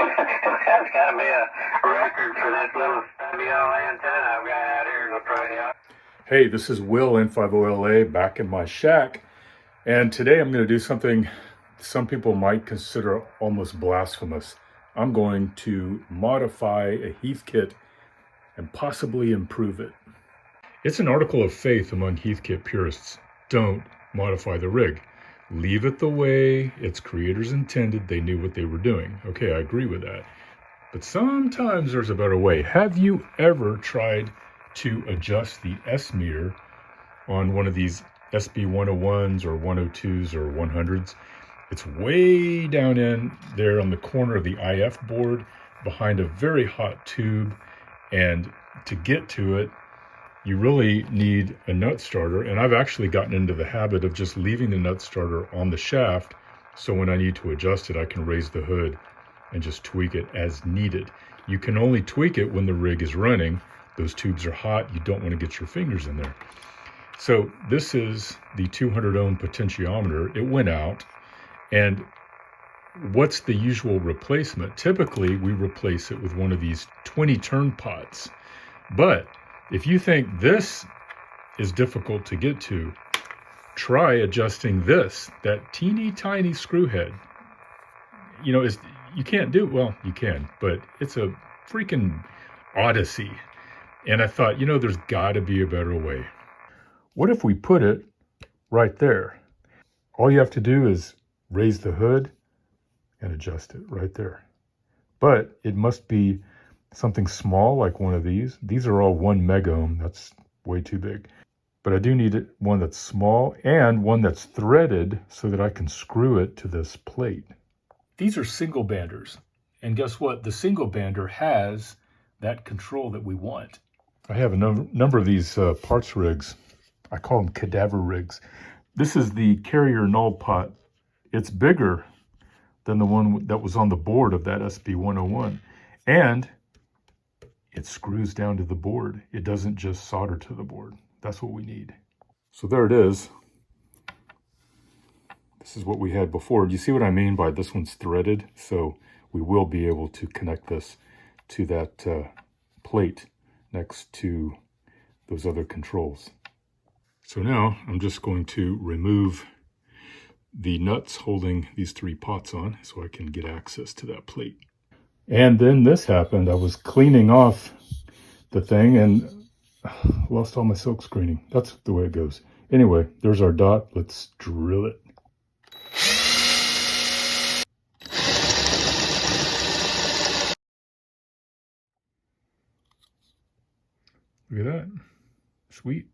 That's got to be a record for this little studio antenna I've got out here in the front yard. Hey, this is Will N50LA back in my shack, and today I'm going to do something some people might consider almost blasphemous. I'm going to modify a Heathkit and possibly improve it. It's an article of faith among Heathkit purists. Don't modify the rig. Leave it the way its creators intended. They knew what they were doing. Okay, I agree with that. But sometimes there's a better way. Have you ever tried to adjust the S meter on one of these SB 101s or 102s or 100s? It's way down in there on the corner of the IF board behind a very hot tube. And to get to it, you really need a nut starter. And I've actually gotten into the habit of just leaving the nut starter on the shaft. So when I need to adjust it, I can raise the hood and just tweak it as needed. You can only tweak it when the rig is running. Those tubes are hot. You don't want to get your fingers in there. So this is the 200 ohm potentiometer. It went out. And what's the usual replacement? Typically, we replace it with one of these 20 turn pots. But if you think this is difficult to get to, try adjusting this, that teeny tiny screw head. You know, you can't do, well, you can, but it's a freaking odyssey. And I thought, you know, there's got to be a better way. What if we put it right there? All you have to do is raise the hood and adjust it right there. But it must be something small like one of these. These are all 1 megohm. That's way too big. But I do need one that's small and one that's threaded so that I can screw it to this plate. These are single banders. And guess what? The single bander has that control that we want. I have a number of these parts rigs. I call them cadaver rigs. This is the carrier null pot. It's bigger than the one that was on the board of that SB 101. And it screws down to the board. It doesn't just solder to the board. That's what we need. So there it is. This is what we had before. Do you see what I mean by this one's threaded? So we will be able to connect this to that plate next to those other controls. So now I'm just going to remove the nuts holding these 3 pots on so I can get access to that plate. And then this happened. I was cleaning off the thing and lost all my silk screening. That's the way it goes. Anyway, there's our dot. Let's drill it. Look at that. Sweet.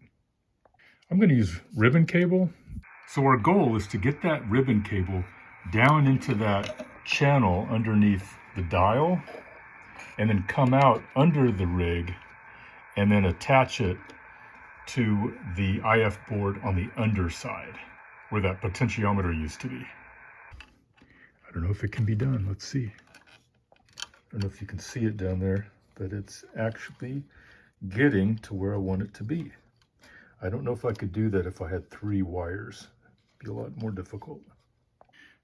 I'm going to use ribbon cable. So our goal is to get that ribbon cable down into that channel underneath the dial and then come out under the rig and then attach it to the IF board on the underside where that potentiometer used to be. I don't know if it can be done. Let's see. I don't know if you can see it down there, but it's actually getting to where I want it to be. I don't know if I could do that if I had 3 wires. It'd be a lot more difficult.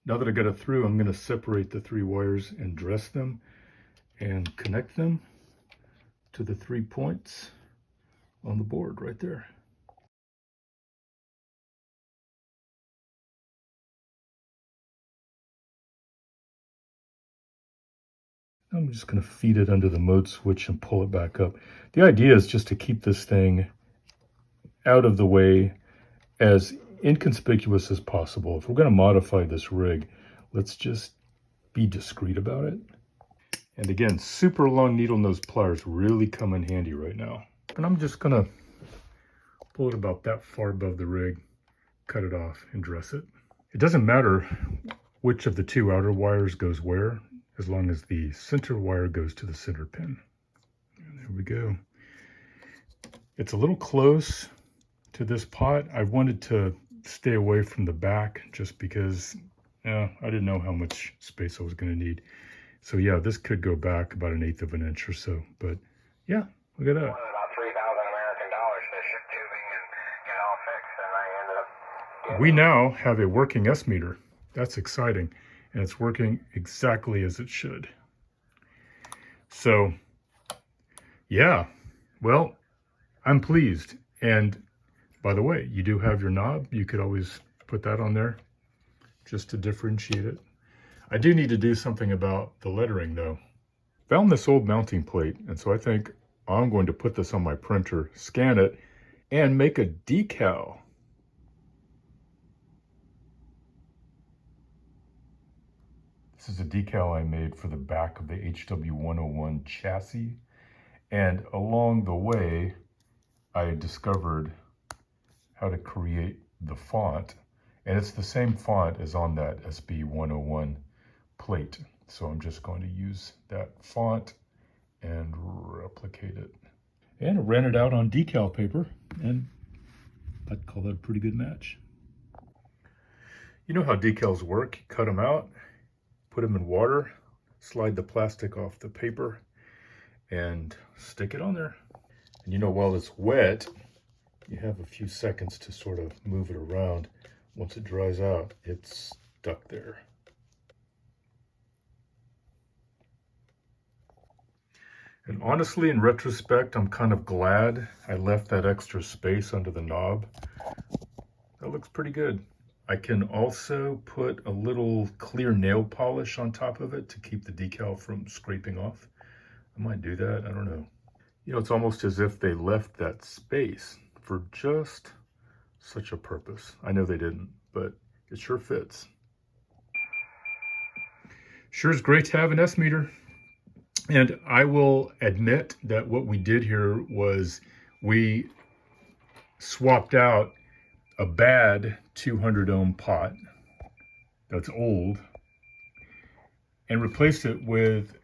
Now that I got it through, I'm going to separate the 3 wires and dress them and connect them to the 3 points on the board right there. I'm just going to feed it under the mode switch and pull it back up. The idea is just to keep this thing out of the way, as inconspicuous as possible. If we're going to modify this rig, let's just be discreet about it. And again, super long needle nose pliers really come in handy right now. And I'm just going to pull it about that far above the rig, cut it off, and dress it. It doesn't matter which of the 2 outer wires goes where, as long as the center wire goes to the center pin. And there we go. It's a little close to this pot. I wanted to stay away from the back just because I didn't know how much space I was going to need. So yeah, this could go back about 1/8 of an inch or so. But yeah, look at that. About $3,000 American to ship tubing and get all fixed, and I ended up. We now have a working S meter. That's exciting. And it's working exactly as it should. So yeah, well, I'm pleased. And by the way, you do have your knob. You could always put that on there just to differentiate it. I do need to do something about the lettering though. Found this old mounting plate, and so I think I'm going to put this on my printer, scan it, and make a decal. This is a decal I made for the back of the HW101 chassis, and along the way I discovered how to create the font, and it's the same font as on that SB101 plate. So I'm just going to use that font and replicate it. And I ran it out on decal paper, and I'd call that a pretty good match. You know how decals work. You cut them out, put them in water, slide the plastic off the paper, and stick it on there. And you know, while it's wet, you have a few seconds to sort of move it around. Once it dries out, it's stuck there. And honestly, in retrospect, I'm kind of glad I left that extra space under the knob. That looks pretty good. I can also put a little clear nail polish on top of it to keep the decal from scraping off. I might do that, I don't know. You know, it's almost as if they left that space for just such a purpose. I know they didn't, but it sure fits. Sure is great to have an S-meter. And I will admit that what we did here was we swapped out a bad 200 ohm pot that's old and replaced it with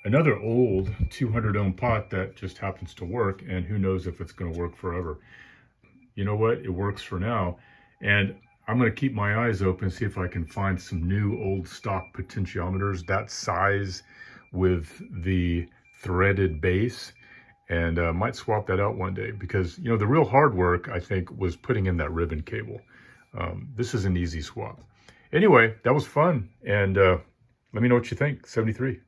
another old 200 ohm pot that just happens to work, and who knows if it's going to work forever. You know what? It works for now. And I'm going to keep my eyes open, see if I can find some new old stock potentiometers that size with the threaded base, and might swap that out one day, because you know the real hard work I think was putting in that ribbon cable. This is an easy swap. Anyway, that was fun, and let me know what you think. 73.